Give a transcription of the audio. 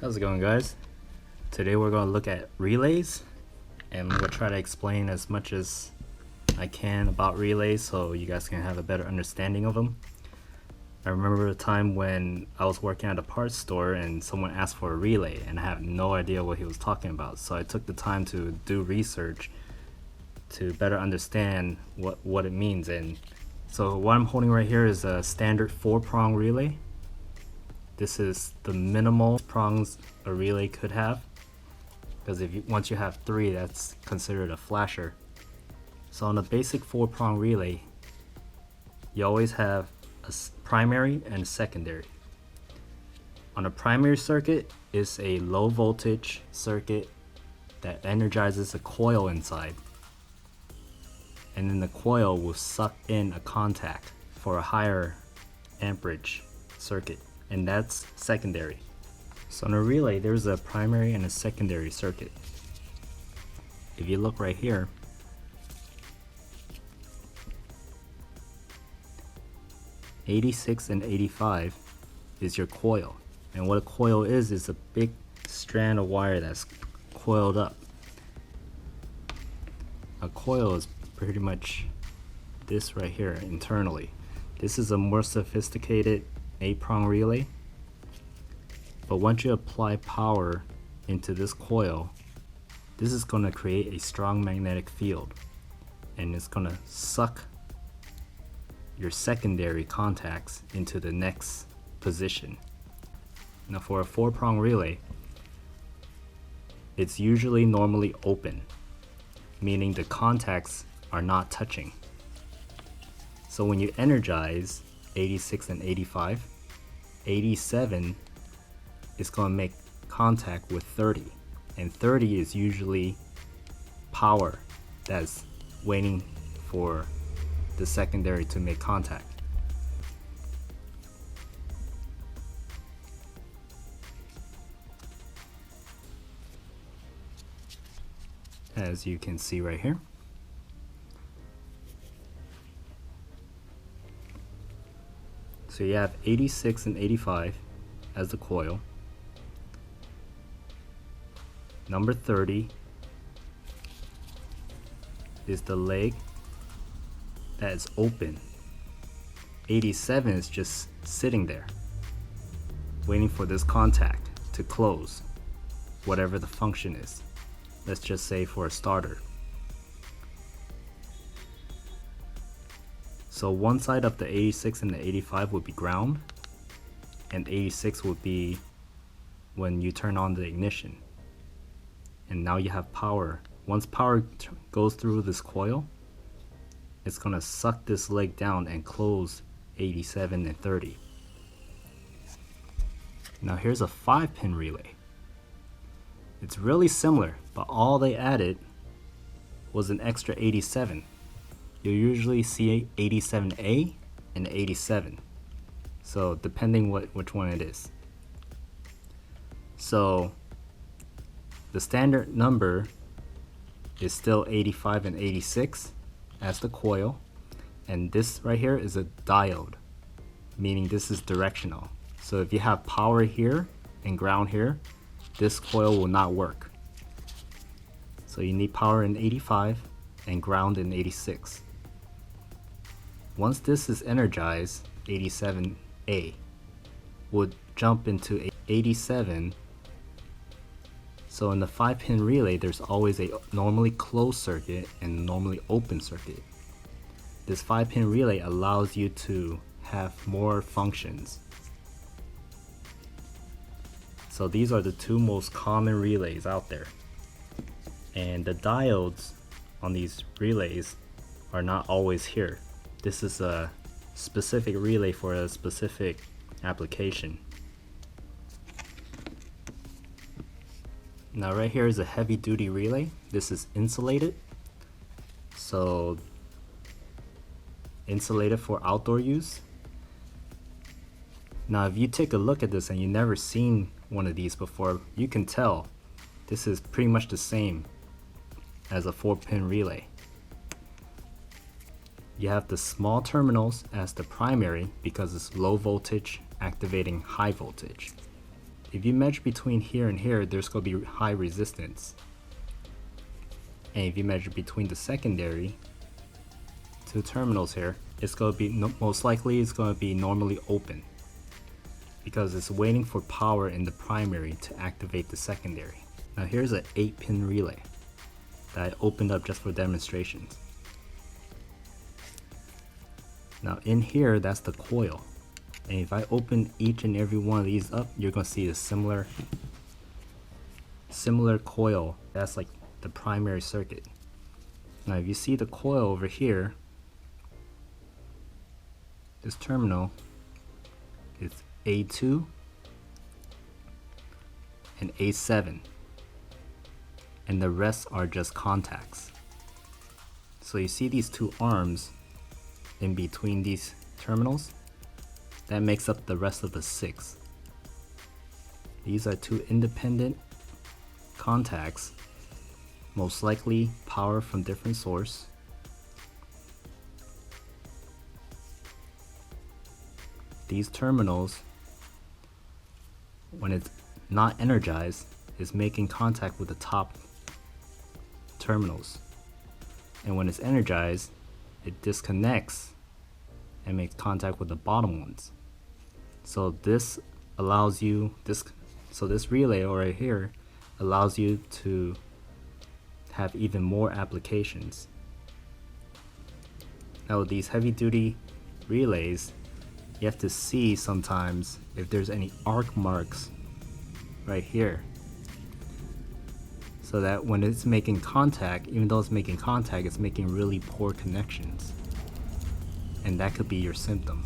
How's it going, guys? Today we're going to look at relays, and we'll try to explain as much as I can about relays so you guys can have a better understanding of them. I remember a time when I was working at a parts store and someone asked for a relay and I had no idea what he was talking about, so I took the time to do research to better understand what it means. And so what I'm holding right here is a standard 4-prong relay. This is the minimal prongs a relay could have, because once you have 3, that's considered a flasher. So on a basic 4-prong relay, you always have a primary and a secondary. On a primary circuit is a low voltage circuit that energizes a coil inside, and then the coil will suck in a contact for a higher amperage circuit, and that's secondary. So in a relay, there's a primary and a secondary circuit. If you look right here, '86 and '85 is your coil, and what a coil is a big strand of wire that's coiled up. A coil is pretty much this right here internally. This is a more sophisticated 8-prong relay, but once you apply power into this coil, this is going to create a strong magnetic field, and it's going to suck your secondary contacts into the next position. Now for a 4-prong relay, it's usually normally open, meaning the contacts are not touching. So when you energize 86 and 85, 87 is going to make contact with 30, and 30 is usually power that's waiting for the secondary to make contact. As you can see right here. So you have 86 and 85 as the coil. Number 30 is the leg that is open. 87 is just sitting there, waiting for this contact to close, whatever the function is. Let's just say for a starter. So one side of the 86 and the 85 would be ground, and 86 would be when you turn on the ignition. And now you have power. Once power goes through this coil, it's going to suck this leg down and close 87 and 30. Now here's a 5-pin relay. It's really similar, but all they added was an extra 87. You usually see 87A and 87, so depending which one it is. So the standard number is still 85 and 86 as the coil, and this right here is a diode, meaning this is directional. So if you have power here and ground here, this coil will not work. So you need power in 85 and ground in 86. Once this is energized, 87A would jump into 87. So in the 5-pin relay, there's always a normally closed circuit and normally open circuit. This 5-pin relay allows you to have more functions. So these are the 2 most common relays out there. And the diodes on these relays are not always here. This is a specific relay for a specific application. Now right here is a heavy duty relay. This is insulated. So insulated for outdoor use. Now if you take a look at this and you've never seen one of these before, you can tell this is pretty much the same as a 4-pin relay. You have the small terminals as the primary because it's low voltage activating high voltage. if you measure between here and here, there's going to be high resistance. And if you measure between the secondary to terminals here, it's going to be most likely it's going to be normally open because it's waiting for power in the primary to activate the secondary. Now here's an 8-pin relay that I opened up just for demonstrations. Now in here, that's the coil. And if I open each and every one of these up, you're going to see a similar coil. That's like the primary circuit. Now if you see the coil over here, this terminal is A2 and A7, and the rest are just contacts. So you see these two arms in between these terminals? That makes up the rest of the 6. These are 2 independent contacts, most likely power from different source. These terminals, when it's not energized, is making contact with the top terminals. And when it's energized, it disconnects and makes contact with the bottom ones. So this allows you, this relay right here allows you to have even more applications. Now with these heavy duty relays, you have to see sometimes if there's any arc marks right here, so that when it's making contact, even though it's making contact, it's making really poor connections, and that could be your symptom.